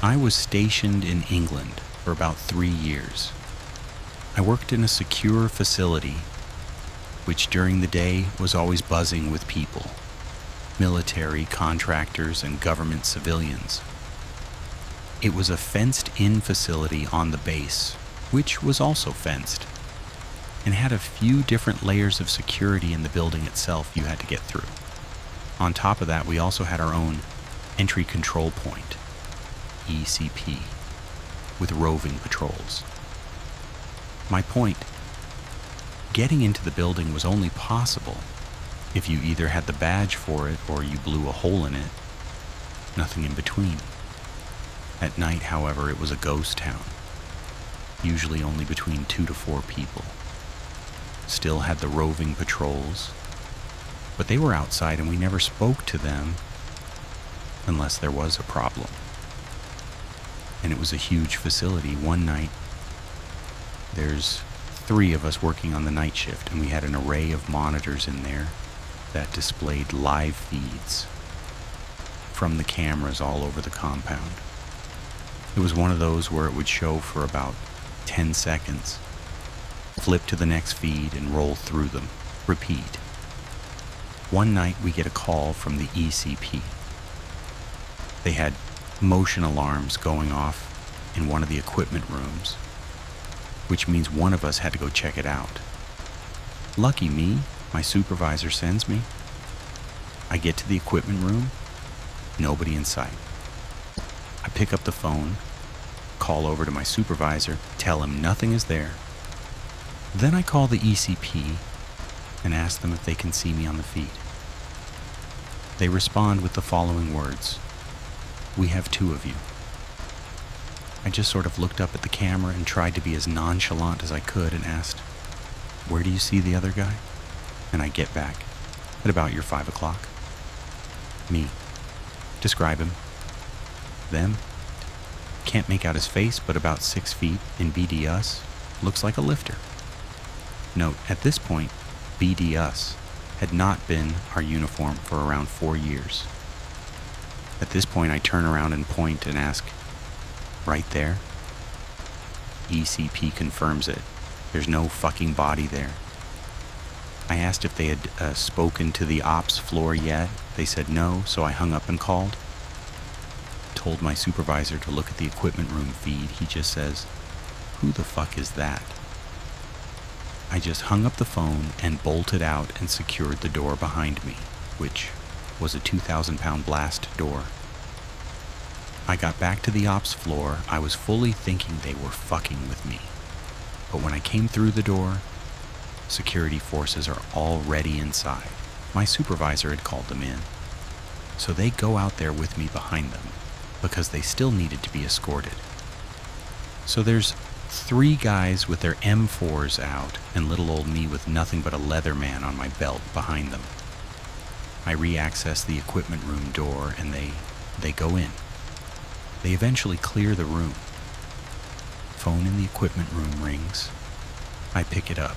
I was stationed in England for about 3 years. I worked in a secure facility, which during the day was always buzzing with people, military, contractors, and government civilians. It was a fenced-in facility on the base, which was also fenced, and had a few different layers of security in the building itself you had to get through. On top of that, we also had our own entry control point, ECP, with roving patrols. My point, getting into the building was only possible if you either had the badge for it or you blew a hole in it. Nothing in between. At night, however, it was a ghost town, usually only between 2 to 4 people. Still had the roving patrols, but they were outside and we never spoke to them unless there was a problem. And it was a huge facility. One night, there's 3 of us working on the night shift, and we had an array of monitors in there that displayed live feeds from the cameras all over the compound. It was one of those where it would show for about 10 seconds, flip to the next feed and roll through them, repeat. One night we get a call from the ECP. They had motion alarms going off in one of the equipment rooms, which means one of us had to go check it out. Lucky me, my supervisor sends me. I get to the equipment room, nobody in sight. I pick up the phone, call over to my supervisor, tell him nothing is there. Then I call the ECP and ask them if they can see me on the feed. They respond with the following words: "We have 2 of you." I just sort of looked up at the camera and tried to be as nonchalant as I could and asked, "Where do you see the other guy?" And I get back, "At about your 5 o'clock. Me. Describe him. Them. Can't make out his face, but about 6 feet in BD us. Looks like a lifter. Note, at this point, BD us had not been our uniform for around 4 years. At this point, I turn around and point and ask, "Right there?" ECP confirms it. There's no fucking body there. I asked if they had spoken to the ops floor yet. They said no, so I hung up and called. Told my supervisor to look at the equipment room feed. He just says, "Who the fuck is that?" I just hung up the phone and bolted out and secured the door behind me, which was a 2,000-pound blast door. I got back to the ops floor. I was fully thinking they were fucking with me. But when I came through the door, security forces are already inside. My supervisor had called them in. So they go out there with me behind them because they still needed to be escorted. So there's 3 guys with their M4s out and little old me with nothing but a Leatherman on my belt behind them. I re-access the equipment room door and they go in. They eventually clear the room. Phone in the equipment room rings. I pick it up.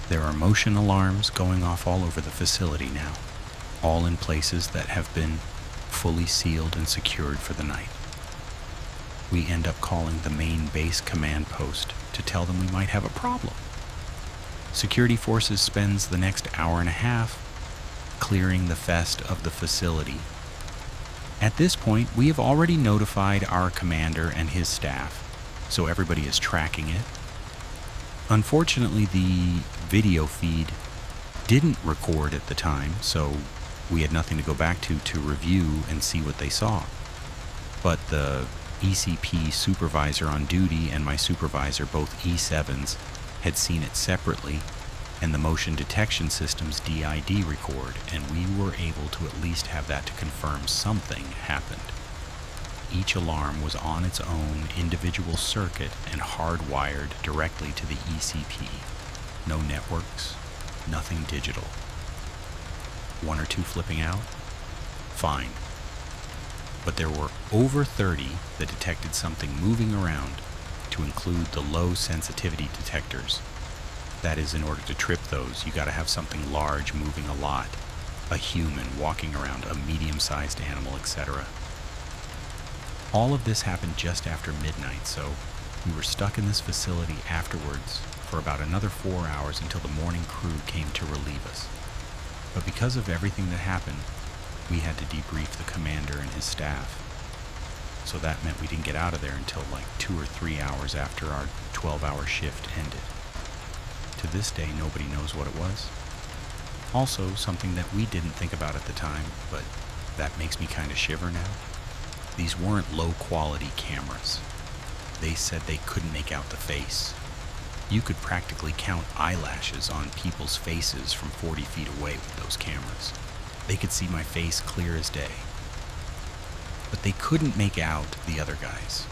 There are motion alarms going off all over the facility now, all in places that have been fully sealed and secured for the night. We end up calling the main base command post to tell them we might have a problem. Security forces spends the next hour and a half clearing the fest of the facility. At this point, we have already notified our commander and his staff, so everybody is tracking it. Unfortunately, the video feed didn't record at the time, so we had nothing to go back to review and see what they saw. But the ECP supervisor on duty and my supervisor, both E7s, had seen it separately, and the motion detection system's DID record, and we were able to at least have that to confirm something happened. Each alarm was on its own individual circuit and hardwired directly to the ECP. No networks, nothing digital. 1 or 2 flipping out? Fine. But there were over 30 that detected something moving around, to include the low sensitivity detectors. That is, in order to trip those, you gotta have something large moving a lot, a human walking around, a medium-sized animal, etc. All of this happened just after midnight, so we were stuck in this facility afterwards for about another 4 hours until the morning crew came to relieve us. But because of everything that happened, we had to debrief the commander and his staff. So that meant we didn't get out of there until like 2 or 3 hours after our 12-hour shift ended. To this day, nobody knows what it was. Also, something that we didn't think about at the time, but that makes me kind of shiver now. These weren't low-quality cameras. They said they couldn't make out the face. You could practically count eyelashes on people's faces from 40 feet away with those cameras. They could see my face clear as day. But they couldn't make out the other guys.